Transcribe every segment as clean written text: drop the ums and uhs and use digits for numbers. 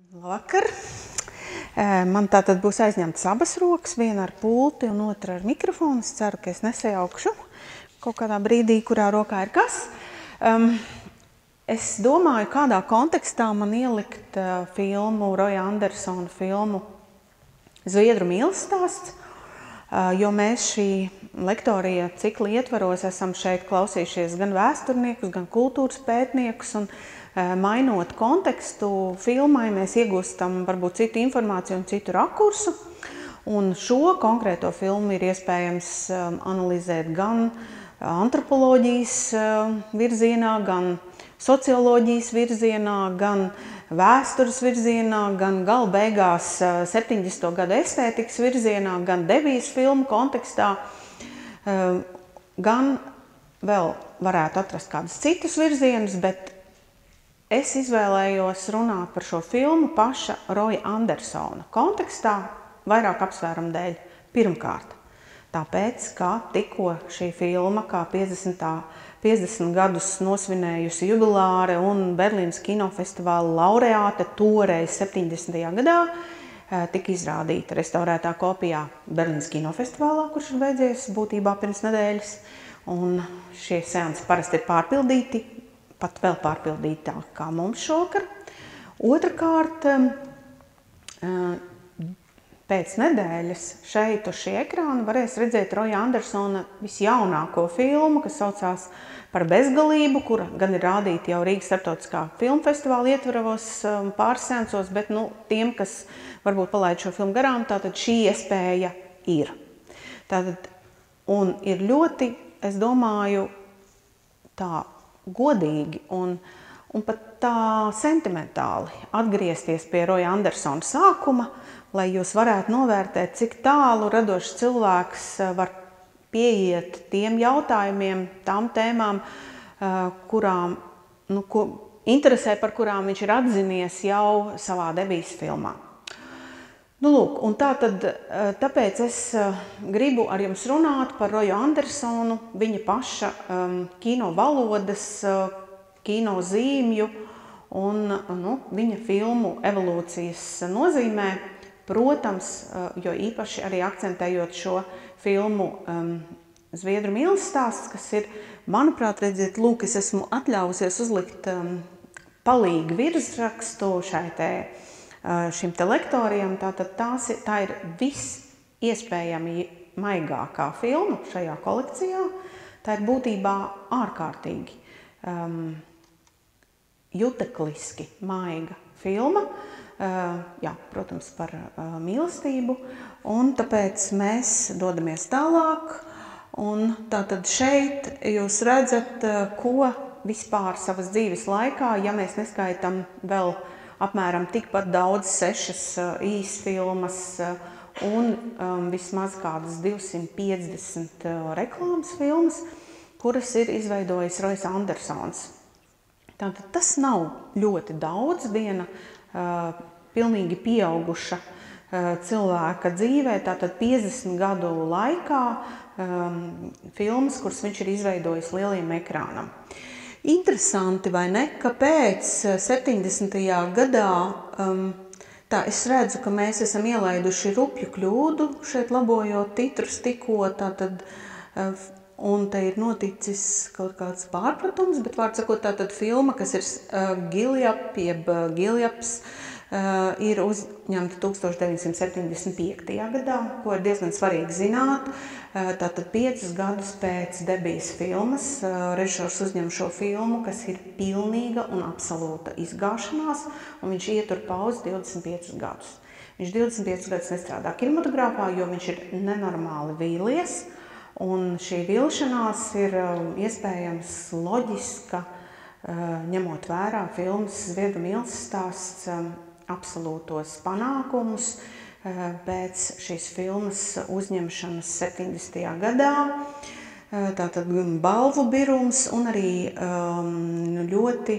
Labvakar! Man tātad būs aizņemtas abas rokas, viena ar pulti un otra ar mikrofonu. Es ceru, ka es nesajaukšu kaut kādā brīdī, kurā rokā ir kas. Es domāju, kādā kontekstā man ielikt filmu, Roja Andersona filmu Zviedru mīleststāsts, jo mēs šī lektorija cikla ietvaros esam šeit klausījušies gan vēsturniekus, gan kultūras pētniekus, un mainot kontekstu filmai, mēs iegūstam varbūt citu informāciju un citu rakursu. Un šo konkrēto filmu ir iespējams analizēt gan antropoloģijas virzienā, gan socioloģijas virzienā, gan vēstures virzienā, gan gala beigās 70. gadu estētikas virzienā, gan devijas filmu kontekstā, gan vēl varētu atrast kādus citus virzienus, bet es izvēlējos runāt par šo filmu paša Roja Andersona kontekstā vairāk apsvērumu dēļ. Pirmkārt, tāpēc, ka tikko šī filma, kā 50 gadus nosvinējusi jubilāre un Berlīnas kinofestivāla laureāte toreiz 70. gadā, tika izrādīta restaurētā kopijā Berlīnas kinofestivālā, kurš ir beidzies būtībā pirms nedēļas. Un šie seansi parasti ir pārpildīti, pat vēl pārpildītāk kā mums šovakar. Otrakārt, pēc nedēļas šeit uz šī ekrāna varēs redzēt Roja Andersona visjaunāko filmu, kas saucās Par bezgalību, kura gan ir rādīta jau Rīgas starptautiskā filmu festivāla ietvaros pāris seansos, bet tiem, kas varbūt palaid šo filmu garām, tātad šī iespēja ir. Tātad, un ir ļoti, es domāju, tā godīgi un pat tā sentimentāli atgriezties pie Roja Andersona sākuma, lai jūs varētu novērtēt, cik tālu radošs cilvēks var pieiet tiem jautājumiem, tām tēmām, kurām, interesē, par kurām viņš ir atzinies jau savā debijas filmā. Lūk, un tāpēc es gribu ar jums runāt par Roju Andersonu, viņa paša kino valodas, kino zīmju un viņa filmu evolūcijas nozīmē. Protams, jo īpaši arī akcentējot šo filmu Zviedru mīleststāsts, kas ir, manuprāt, redziet, lūk, es esmu atļāvusies uzlikt palīgu virsrakstu šim te lektorijam, tātad tā ir visiespējami maigākā filma šajā kolekcijā. Tā ir būtībā ārkārtīgi jutekliski maiga filma, protams, par mīlestību, un tāpēc mēs dodamies tālāk, un tātad šeit jūs redzat, ko vispār savas dzīves laikā, ja mēs neskaitam vēl apmēram tikpat daudz 6 īsfilmas un vismaz kādas 250 reklāmas filmas, kuras ir izveidojis Rojs Andersons. Tātad tas nav ļoti daudz viena pilnīgi pieauguša cilvēka dzīvē, tātad 50 gadu laikā filmas, kuras viņš ir izveidojis lieliem ekrānam. Interesanti, vai ne, ka pēc 70. gadā, es redzu, ka mēs esam ielaiduši rupju kļūdu, šeit labojot titrus tikko, un te ir noticis kaut kāds pārpratums, bet vārds sakot, tātad filma, kas ir Giljaps, ir uzņemta 1975. gadā, ko ir diezgan svarīgi zināt. Tātad 5 gadus pēc debijas filmas režisors uzņem šo filmu, kas ir pilnīga un absolūta izgāšanās, un viņš ietur pauzi 25 gadus. Viņš 25 gadus nestrādā kinematogrāfā, jo viņš ir nenormāli vīlies, un šī vilšanās ir iespējams loģiska, ņemot vērā filmas Zviedru mīleststāsts absolūtos panākumus pēc šīs filmas uzņemšanas 70. gadā. Tātad balvu birums un arī ļoti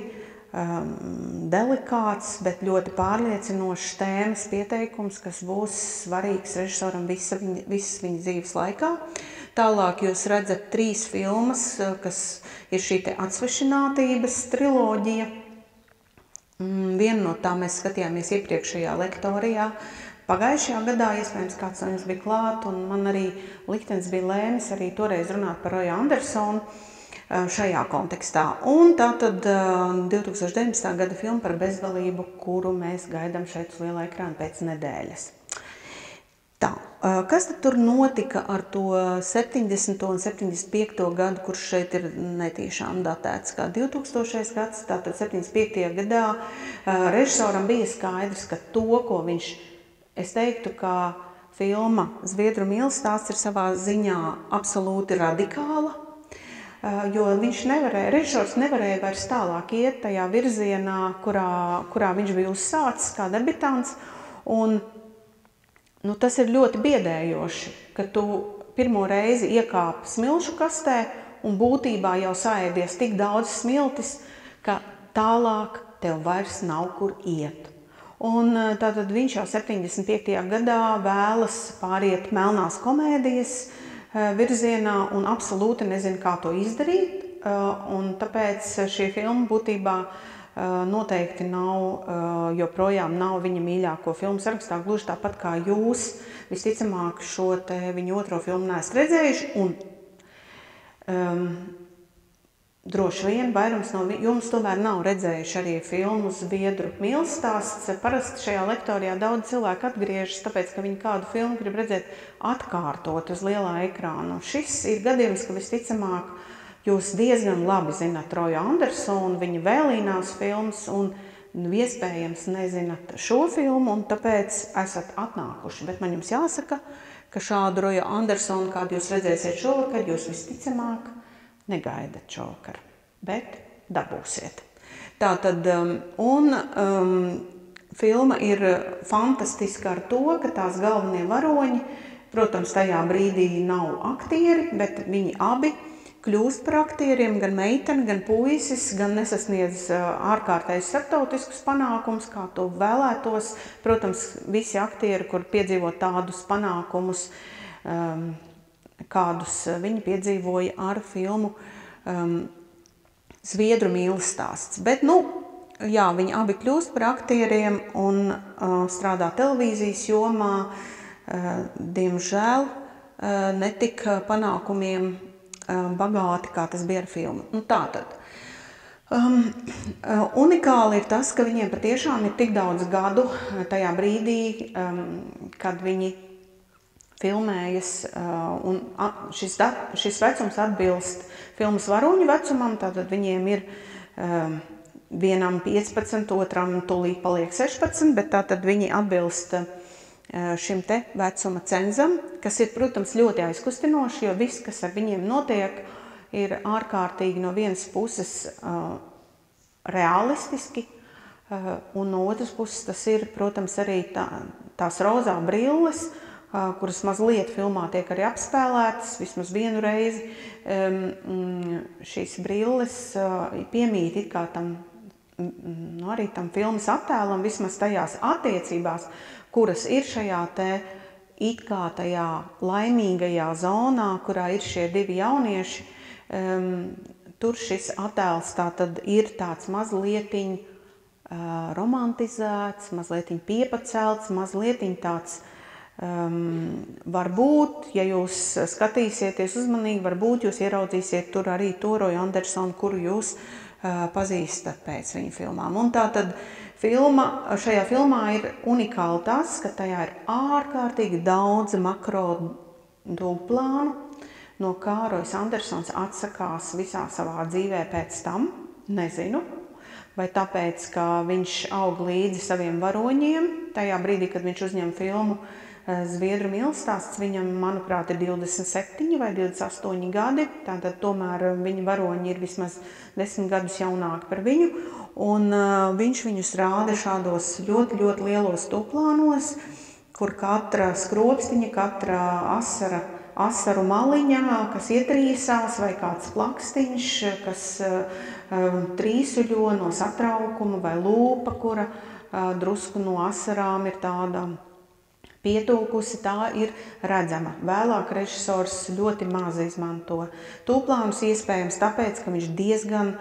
delikāts, bet ļoti pārliecinošs tēmas pieteikums, kas būs svarīgs režisoram visas viņa dzīves laikā. Tālāk jūs redzat 3 filmas, kas ir šī te atsvešinātības triloģija. Vienu no tām mēs skatījāmies iepriekšējā lektorijā. Pagājušajā gadā, iespējams, kāds no jums bija klāt, un man arī liktenis bija lēmis arī toreiz runāt par Roju Andersonu šajā kontekstā. Un tātad 2019. gada filma par bezgalību, kuru mēs gaidām šeit uz lielā ekrāna pēc nedēļas. Tā, kas tad tur notika ar to 70. un 75. gadu, kurš šeit ir netīšām datēts kā 2000. gads, tātad 75. gadā režisoram bija skaidrs, ka to, ko viņš, es teiktu, ka filma Zviedru mīlas stāsts ir savā ziņā absolūti radikāla, jo režisors nevarēja vairs tālāk iet tajā virzienā, kurā viņš bija uzsācis kā debitants, un tas ir ļoti biedējoši, ka tu pirmo reizi iekāpi smilšu kastē un būtībā jau saēdies tik daudz smiltis, ka tālāk tev vairs nav kur iet. Un tātad viņš jau 75. gadā vēlas pāriet melnās komēdijas virzienā un absolūti nezina, kā to izdarīt. Un tāpēc šī filma būtībā noteikti joprojām nav viņa mīļāko filmu sarakstā, gluži tāpat kā jūs visticamāk šo te viņa otro filmu neesat redzējuši, un droši vien vairums no jums tomēr nav redzējuši arī filmu Zviedru mīlas stāsts. Parasti šajā lektorijā daudz cilvēku atgriežas, tāpēc, ka viņi kādu filmu grib redzēt atkārtot uz lielā ekrāna. Šis ir gadījums, ka visticamāk jūs diezgan labi zināt Roju Andersonu, viņa vēlīnās filmas, un iespējams nezināt šo filmu, un tāpēc esat atnākuši. Bet man jums jāsaka, ka šādu Roju Andersonu, kādu jūs redzēsiet šovakar, jūs visticamāk negaidat šovakar, bet dabūsiet. Tātad, filma ir fantastiska ar to, ka tās galvenie varoņi, protams, tajā brīdī nav aktieri, bet viņi abi kļūst par aktieriem, gan meitene, gan puisis, gan nesasniedz ārkārtējus starptautiskus panākumus, kā to vēlētos. Protams, visi aktieri, kur piedzīvo tādus panākumus, kādus viņi piedzīvoja ar filmu Zviedru mīlas stāsts. Bet, jā, viņi abi kļūst par aktieriem un strādā televīzijas jomā, diemžēl netik panākumiem bagāti, kā tas bija ar filmu. Tātad, unikāli ir tas, ka viņiem patiešām ir tik daudz gadu tajā brīdī, kad viņi filmējas, un šis vecums atbilst filmas varoņu vecumam, tātad viņiem ir vienam 15, otram tūlīt paliek 16, bet tātad viņi atbilst šim te vecuma cenzam, kas ir, protams, ļoti aizkustinoši, jo viss, kas ar viņiem notiek, ir ārkārtīgi no vienas puses realistiski, un no otras puses tas ir, protams, arī tās rozā brilles, kuras mazliet filmā tiek arī apspēlētas, vismaz vienu reizi. Šīs brilles piemīt it kā arī tam filmas attēlam, vismaz tajās attiecībās, kuras ir šajā it kā tajā laimīgajā zonā, kurā ir šie divi jaunieši. Tur šis attēls tātad ir tāds mazlietiņ romantizēts, mazlietiņ piepacelts, mazlietiņ tāds varbūt, ja jūs skatīsieties uzmanīgi, varbūt jūs ieraudzīsiet tur arī to Roju Andersonu, kuru jūs pazīstat pēc viņa filmām. Un tātad šajā filmā ir unikāli tas, ka tajā ir ārkārtīgi daudz makro dūplānu, no kā Rojs Andersons atsakās visā savā dzīvē pēc tam, nezinu, vai tāpēc, ka viņš aug līdzi saviem varoņiem, tajā brīdī, kad viņš uzņem filmu Zviedru mīlas stāsts, viņam, manuprāt, ir 27 vai 28 gadi, tātad tomēr viņa varoņi ir vismaz 10 gadus jaunāki par viņu, un viņš viņus rāda šādos ļoti, ļoti lielos tūplānos, kur katra skropstiņa, katra asaru maliņā, kas ietrīsās, vai kāds plakstiņš, kas trīsuļo no satraukuma, vai lūpa, kura drusku no asarām ir tāda pietūkusi, tā ir redzama. Vēlāk režisors ļoti maz izmanto tūplānus, iespējams tāpēc, ka viņš diezgan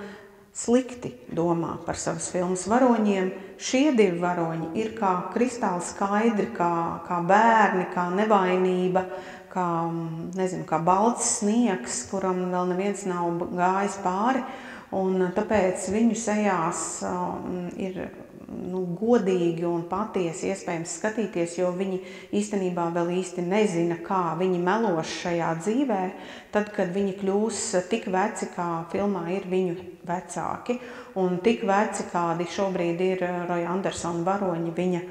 slikti domā par savas filmas varoņiem. Šie divi varoņi ir kā kristāli skaidri, kā bērni, kā nevainība, kā balts sniegs, kuram vēl neviens nav gājis pāri. Un tāpēc viņu sejās ir godīgi un patiesi iespējams skatīties, jo viņi īstenībā vēl īsti nezina, kā viņi melos šajā dzīvē, tad, kad viņi kļūs tik veci, kā filmā ir viņu vecāki, un tik veci, kādi šobrīd ir Roja Andersona varoņi viņa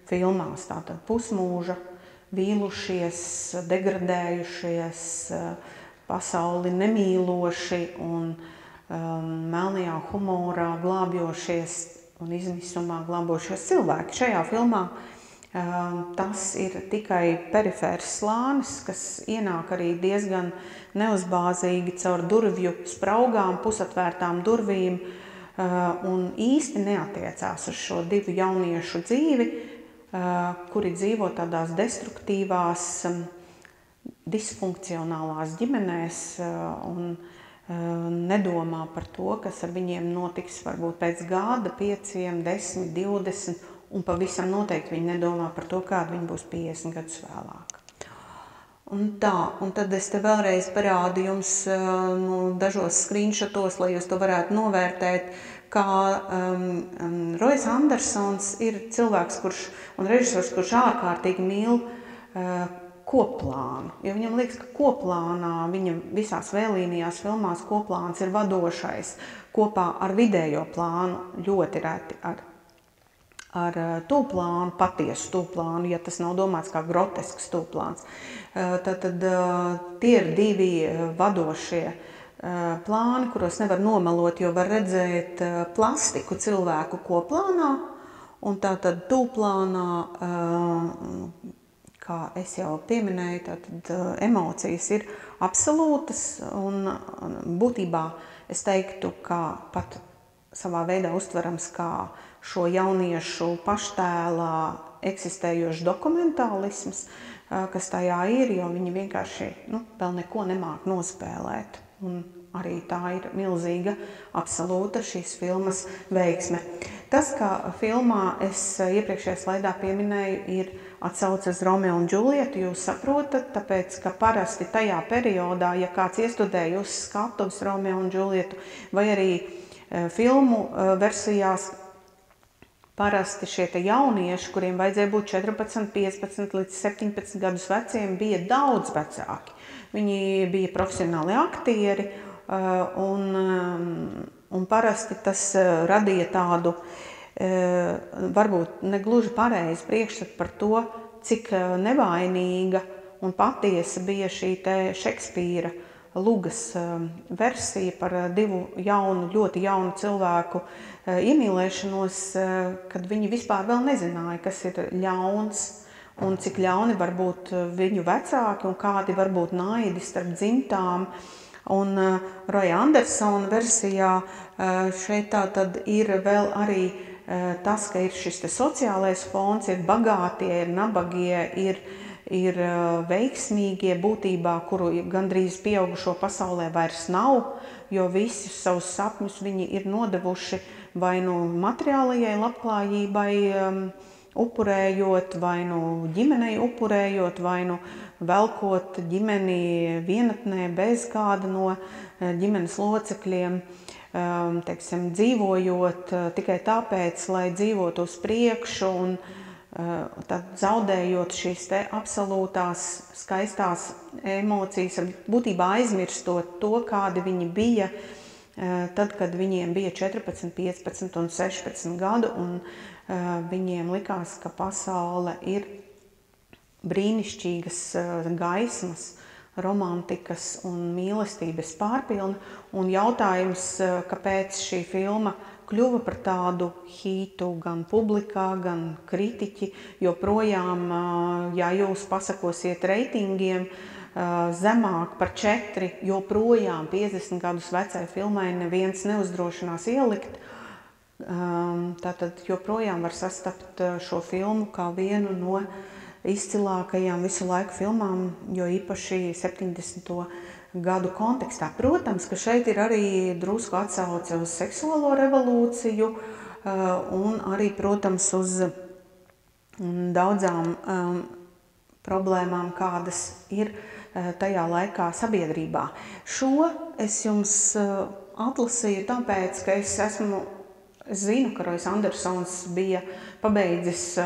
filmās. Tātad pusmūža, vīlušies, degradējušies, pasauli nemīloši un melnajā humorā glābjošies un izmisumā glābošies cilvēki. Šajā filmā tas ir tikai perifērs slānis, kas ienāk arī diezgan neuzbāzīgi caur durvju spraugām, pusatvērtām durvīm un īsti neatiecās uz šo divu jauniešu dzīvi, kuri dzīvo tādās destruktīvās, disfunkcionālās ģimenēs un nedomā par to, kas ar viņiem notiks varbūt pēc gada, 5, 10, 20, un pavisam noteikti viņi nedomā par to, kāda viņi būs 50 gadus vēlāk. Un tad es te vēlreiz parādu jums dažos screenshotos, lai jūs to varētu novērtēt, kā Rojas Andersons ir cilvēks, un režisors, kurš ārkārtīgi mīl koplānu, jo viņam liekas, ka koplānā, viņa visās vēlīnijās filmās koplāns ir vadošais, kopā ar vidējo plānu, ļoti reti ar tūplānu, patiesu tūplānu, ja tas nav domāts kā grotesks tūplāns. Tad tie ir divi vadošie plāni, kuros nevar nomelot, jo var redzēt plastiku cilvēku koplānā, un tātad tūplānā, kā es jau pieminēju, tātad emocijas ir absolūtas un būtībā es teiktu, ka pat savā veidā uztverams kā šo jauniešu paštēlā eksistējošs dokumentālisms, kas tajā ir, jo viņi vienkārši vēl neko nemāk nospēlēt. Un arī tā ir milzīga, absolūta šīs filmas veiksme. Tas, kā filmā es iepriekšējā slaidā pieminēju, ir atsauce uz Romeo un Džulietu, jūs saprotat, tāpēc, ka parasti tajā periodā, ja kāds iestudēja uz skatuves Romeo un Džulietu, vai arī filmu versijās, parasti šie jaunieši, kuriem vajadzēja būt 14, 15 līdz 17 gadus veciem, bija daudz vecāki. Viņi bija profesionāli aktieri, un parasti tas radīja tādu, varbūt negluži pareizi priekšstatu par to, cik nevainīga un patiesa bija šī te Šekspīra lugas versija par divu ļoti jaunu cilvēku iemīlēšanos, kad viņi vispār vēl nezināja, kas ir ļauns un cik ļauni var būt viņu vecāki un kādi var būt naidi starp dzimtām. Un Roja Andersona versijā šeit tā tad ir vēl arī tas, ka ir šis te sociālais fons, ir bagātie, ir nabagie, ir veiksmīgie būtībā, kuru gandrīz pieaugušo pasaulē vairs nav, jo visus savus sapņus viņi ir nodevuši vai nu materiālajai labklājībai upurējot, vai nu ģimenei upurējot, vai nu velkot ģimeni vienatnē bez kāda no ģimenes locekļiem, teiksim, dzīvojot tikai tāpēc, lai dzīvotu uz priekšu un tad zaudējot šīs te absolūtās skaistās emocijas, būtībā aizmirstot to, kādi viņi bija tad, kad viņiem bija 14, 15 un 16 gadu, un viņiem likās, ka pasaule ir brīnišķīgas gaismas, romantikas un mīlestības pārpilna, un jautājums, kāpēc šī filma kļuva par tādu hītu gan publikā, gan kritiķi, joprojām, ja jūs pasakosiet reitingiem, zemāk par 4, joprojām 50 gadus vecai filmai neviens neuzdrošinās ielikt. Tātad joprojām var sastapt šo filmu kā vienu no izcilākajām visu laiku filmām, jo īpaši 70. gadu kontekstā. Protams, ka šeit ir arī drusku atsauce uz seksuālo revolūciju un arī, protams, uz daudzām problēmām, kādas ir tajā laikā sabiedrībā. Šo es jums atlasīju tāpēc, ka es zinu, ka Rois Andersons bija pabeidzis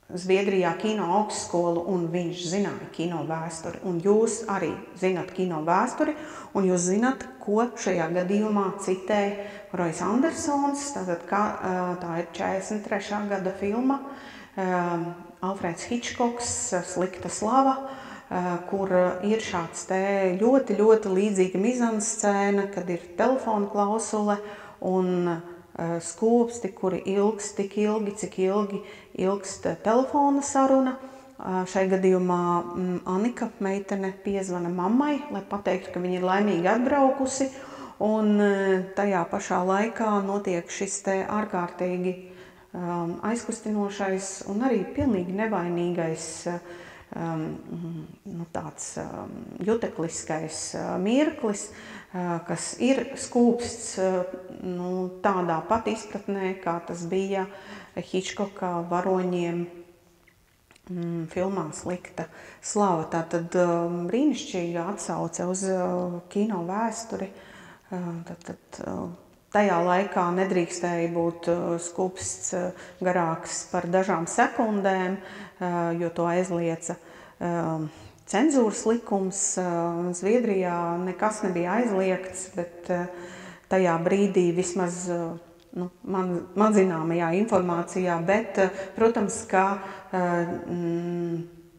Zviedrijā kino augstskolu un viņš zināja kino vēsturi. Un jūs arī zināt kino vēsturi un jūs zināt, ko šajā gadījumā citē Rois Andersons. Tā ir 43. gada filma Alfreds Hitchcocks Slikta slava, kur ir šāds te ļoti, ļoti līdzīga mizanscēna, kad ir telefona klausule un skūpsti, kuri ilgs tik ilgi, cik ilgi ilgst telefona saruna. Šai gadījumā Anika, meitene, piezvana mammai, lai pateiktu, ka viņa ir laimīgi atbraukusi. Un tajā pašā laikā notiek šis te ārkārtīgi aizkustinošais un arī pilnīgi nevainīgais tāds jutekliskais mirklis, kas ir skūpsts tādā pat izpratnē, kā tas bija Hitchcocka varoņiem filmā Slikta slava. Tātad brīnišķīga atsauce uz kino vēsturi. Tajā laikā nedrīkstēja būt skūpsts garāks par dažām sekundēm, jo to aizlieca cenzūras likums. Zviedrijā nekas nebija aizliegts, bet tajā brīdī vismaz man zināmajā informācijā, bet, protams, ka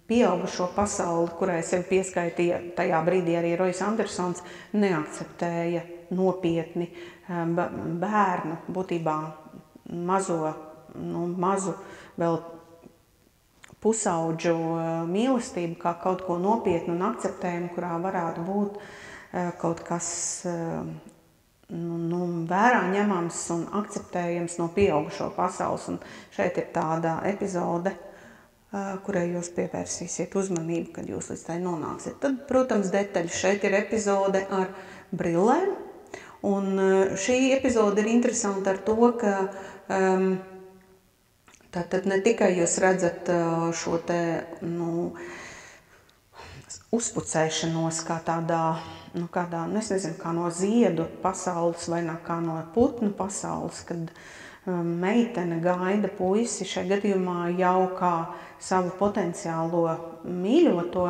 pieaugušo pasauli, kurai sevi pieskaitīja tajā brīdī arī Rois Andersons, neakceptēja nopietni bērnu, būtībā mazu vēl pusaudžu mīlestību kā kaut ko nopietnu un akceptējumu, kurā varētu būt kaut kas vērā ņemams un akceptējams no pieaugušo pasaules. Un šeit ir tāda epizode, kurai jūs pievērsīsiet uzmanību, kad jūs līdz tai nonāksiet. Tad, protams, detaļas. Šeit ir epizode ar brillēm. Un šī epizode ir interesanta ar to, ka tātad ne tikai jūs redzat šo te uzpucēšanos kā tādā, es nezinu, kā no ziedu pasaules vai kā no putnu pasaules, kad meitene gaida puisi šai gadījumā jau kā savu potenciālo mīļoto,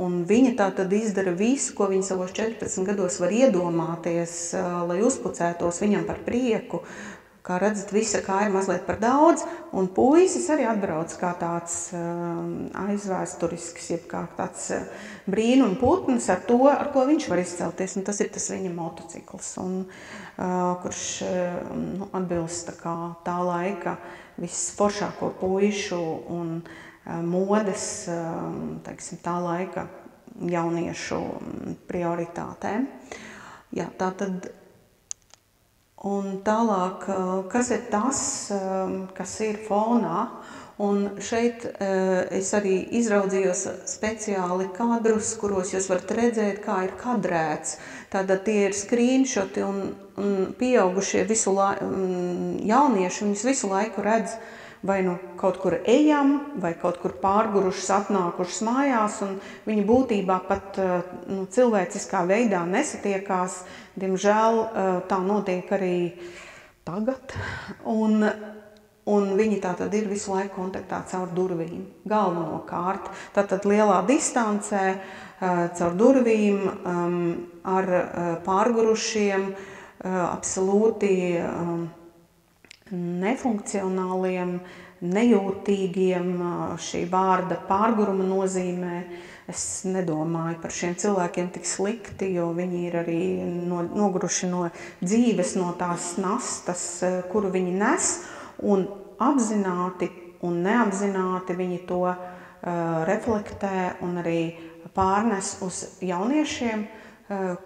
un viņa tātad izdara visu, ko viņa savos 14 gados var iedomāties, lai uzpucētos viņam par prieku. Kā redzat, visa kā ir mazliet par daudz, un puisis arī atbrauc kā tāds aizvēsturisks, jeb kā tāds brīnum putns ar to, ar ko viņš var izcelties, un tas ir tas viņa motocikls, un kurš atbilst tā laika visforšāko puišu un modes, teiksim, tā laika jauniešu prioritātēm. Jā, tātad. Un tālāk, kas ir tas, kas ir fonā, un šeit es arī izraudzījos speciāli kadrus, kuros jūs varat redzēt, kā ir kadrēts. Tātad tie ir screenshoti un pieaugušie jaunieši, viņus visu laiku redz vai kaut kur ejam, vai kaut kur pārgurušas, atnākušas mājās, un viņi būtībā pat cilvēciskā veidā nesatiekās. Diemžēl tā notiek arī tagad, un viņi tātad ir visu laiku kontaktā caur durvīm, galvenokārt. Tātad lielā distancē, caur durvīm, ar pārgurušiem, absolūti nefunkcionāliem, nejūtīgiem šī vārda pārguruma nozīmē. Es nedomāju par šiem cilvēkiem tik slikti, jo viņi ir arī noguruši no dzīves, no tās nastas, kuru viņi nes, un apzināti un neapzināti viņi to reflektē un arī pārnes uz jauniešiem,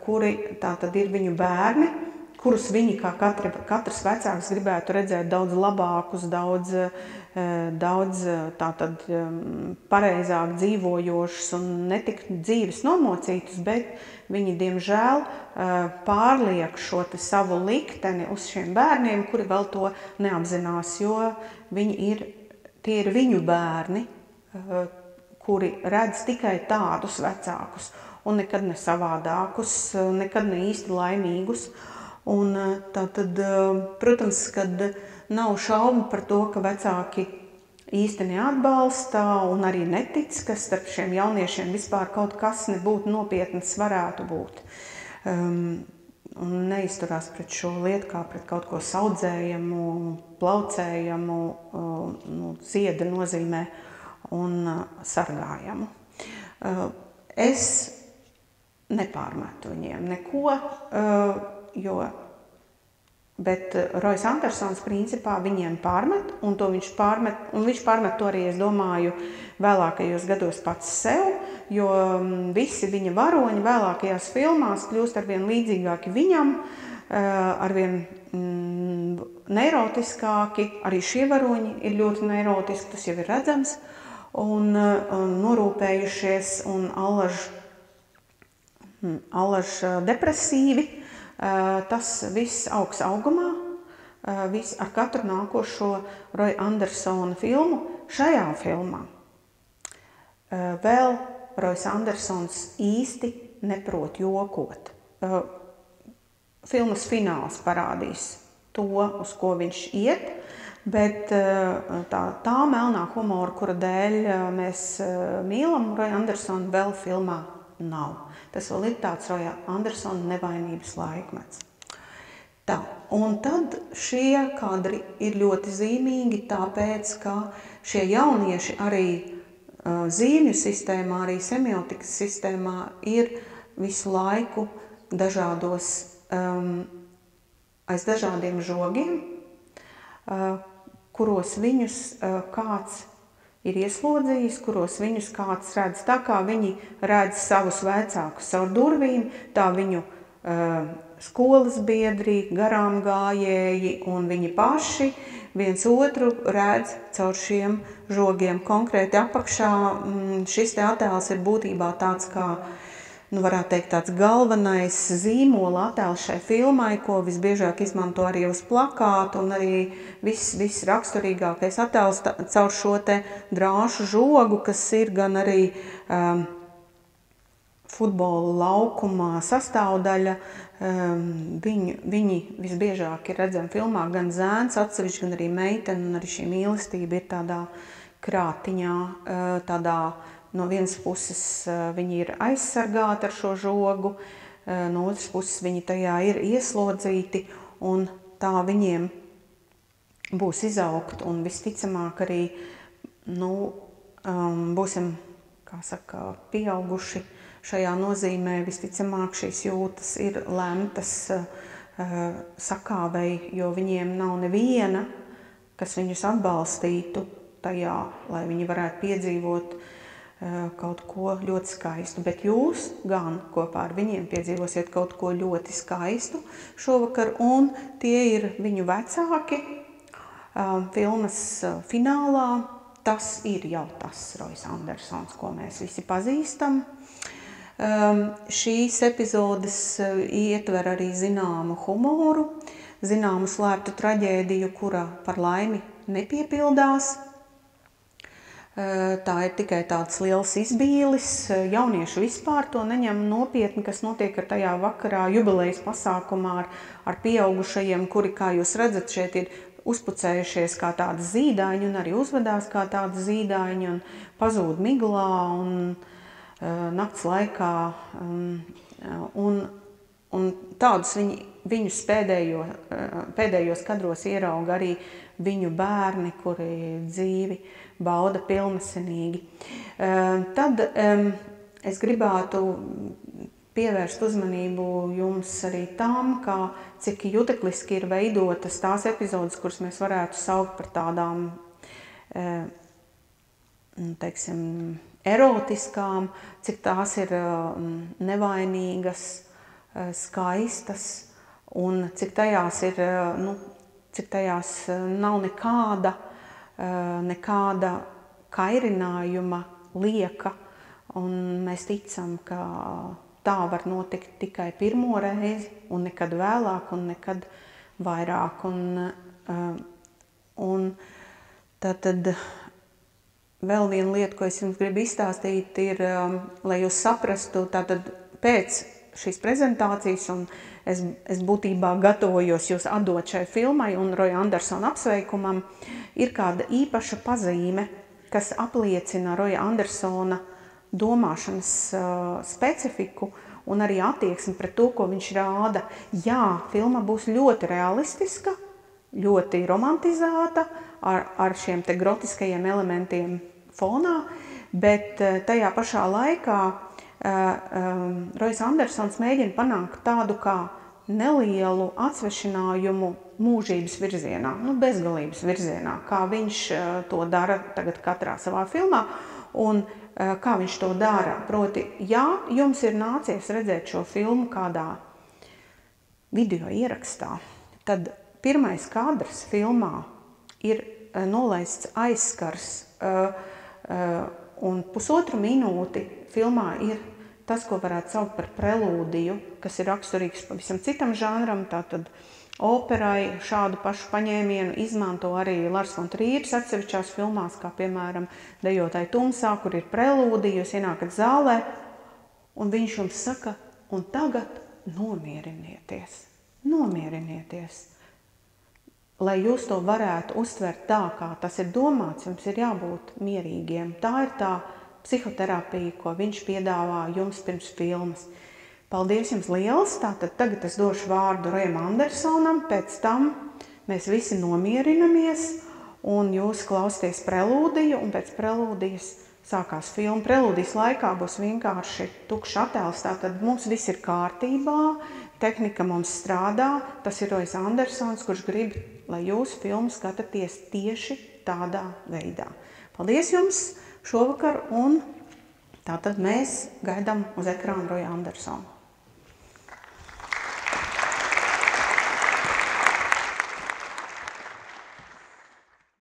kuri tātad ir viņu bērni, kurus viņi kā katrs vecāks gribētu redzēt daudz labākus, daudz daudz tātad pareizāk dzīvojošas un netik dzīves nomocītas, bet viņi, diemžēl, pārliek šo savu likteni uz šiem bērniem, kuri vēl to neapzinās, jo tie ir viņu bērni, kuri redz tikai tādus vecākus un nekad ne savādākus, nekad ne īsti laimīgus. Un tātad, protams, kad nav šaubu par to, ka vecāki īsti neatbalsta un arī netic, ka starp šiem jauniešiem vispār kaut kas nebūtu nopietnas varētu būt. Un neizturās pret šo lietu kā pret kaut ko saudzējamu, plaucējamu, zieda nozīmē un sargājamu. Es nepārmetu viņiem neko, bet Roijs Andersons principā viņiem pārmet, un viņš pārmet to arī, es domāju, vēlākajos gados pats sev, jo visi viņa varoņi vēlākajās filmās kļūst arvien līdzīgāki viņam, arvien neirotiskāki, arī šie varoņi ir ļoti neirotiski, tas jau ir redzams, un norūpējušies un allaž depresīvi. Tas viss augs augumā, viss ar katru nākošo Roja Andersona filmu. Šajā filmā vēl Roijs Andersons īsti neprot jokot. Filmas fināls parādīs to, uz ko viņš iet, bet tā melnā humora, kura dēļ mēs mīlam Roju Andersonu, vēl filmā nav. Tas vēl ir tāds Roja Andersona nevainības laikmets. Tā, un tad šie kadri ir ļoti zīmīgi, tāpēc, ka šie jaunieši arī zīmju sistēmā, arī semiotikas sistēmā ir visu laiku dažādos, aiz dažādiem žogiem, kuros viņus kāds ir ieslodzījis, kuros viņus kāds redz. Tā kā viņi redz savus vecākus caur durvīm, tā viņu skolas biedri, garām gājēji un viņi paši viens otru redz caur šiem žogiem. Konkrēti apakšā šis te attēls ir būtībā tāds kā, varētu teikt, tāds galvenais zīmola attēls šai filmai, ko visbiežāk izmanto arī uz plakātu, un arī viss raksturīgākais attēls caur šo te drāšu žogu, kas ir gan arī futbola laukuma sastāvdaļa. Viņi visbiežāk ir redzami filmā gan zēns atsevišķi, gan arī meitene, un arī šī mīlestība ir tādā krātiņā, tādā. No vienas puses viņi ir aizsargāti ar šo žogu, no otras puses viņi tajā ir ieslodzīti, un tā viņiem būs izaugt, un visticamāk arī būsim, kā saka, pieauguši šajā nozīmē. Visticamāk šīs jūtas ir lemtas sakāvei, jo viņiem nav neviena, kas viņus atbalstītu tajā, lai viņi varētu piedzīvot kaut ko ļoti skaistu, bet jūs gan kopā ar viņiem piedzīvosiet kaut ko ļoti skaistu šovakar, un tie ir viņu vecāki. Filmas finālā tas ir jau tas Roijs Andersons, ko mēs visi pazīstam. Šīs epizodes ietver arī zināmu humoru, zināmu slēptu traģēdiju, kura par laimi nepiepildās. Tā ir tikai tāds liels izbīlis. Jaunieši vispār to neņem nopietni, kas notiek ar tajā vakarā jubilejas pasākumā ar pieaugušajiem, kuri, kā jūs redzat, šeit ir uzpucējušies kā tādi zīdaiņi un arī uzvedās kā tādi zīdaiņi un pazūd miglā un nakts laikā. Un tādus viņus pēdējos kadros ierauga arī viņu bērni, kuri dzīvi bauda pilnesenīgi. Tad es gribētu pievērst uzmanību jums arī tam, cik jutekliski ir veidotas tās epizodes, kuras mēs varētu saukt par tādām, teiksim, erotiskām, cik tās ir nevainīgas, skaistas un cik tajās nav nekāda nekāda kairinājuma lieka, un mēs ticam, ka tā var notikt tikai pirmo reizi, un nekad vēlāk, un nekad vairāk. Un tad vēl viena lieta, ko es jums gribu izstāstīt, ir, lai jūs saprastu, tātad pēc šīs prezentācijas, un es būtībā gatavojos jūs atdot šai filmai un Roja Andersona apsveikumam, ir kāda īpaša pazīme, kas apliecina Roja Andersona domāšanas specifiku un arī attieksmi pret to, ko viņš rāda. Jā, filma būs ļoti realistiska, ļoti romantizēta, ar šiem te grotiskajiem elementiem fonā, bet tajā pašā laikā Rojs Andersons mēģina panākt tādu kā nelielu atsvešinājumu mūžības virzienā, bezgalības virzienā, kā viņš to dara tagad katrā savā filmā, un kā viņš to dara. Proti, ja jums ir nācies redzēt šo filmu kādā video ierakstā, tad pirmais kadrs filmā ir nolaists aizskars, un pusotru minūti filmā ir tas, ko varētu saukt par prelūdiju, kas ir raksturīgs pavisam citam žanram, tātad operai. Šādu pašu paņēmienu izmanto arī Lars von Trieris atsevišķās filmās, kā piemēram Dejotāji tumsā, kur ir prelūdija, jūs ienākat zālē, un viņš jums saka, un tagad nomierinieties, nomierinieties. Lai jūs to varētu uztvert tā, kā tas ir domāts, jums ir jābūt mierīgiem. Tā ir tā psihoterapija, ko viņš piedāvā jums pirms filmas. Paldies jums liels! Tātad tagad es došu vārdu Rojam Andersonam, pēc tam mēs visi nomierinamies, un jūs klausieties prelūdiju, un pēc prelūdijas sākās filma. Prelūdijas laikā būs vienkārši tukšs attēls, tātad mums viss ir kārtībā, tehnika mums strādā, tas ir Rojs Andersons, kurš grib, lai jūs filmu skatāties tieši tādā veidā. Paldies jums šovakar, un tātad mēs gaidām uz ekrāna Roju Andersonu.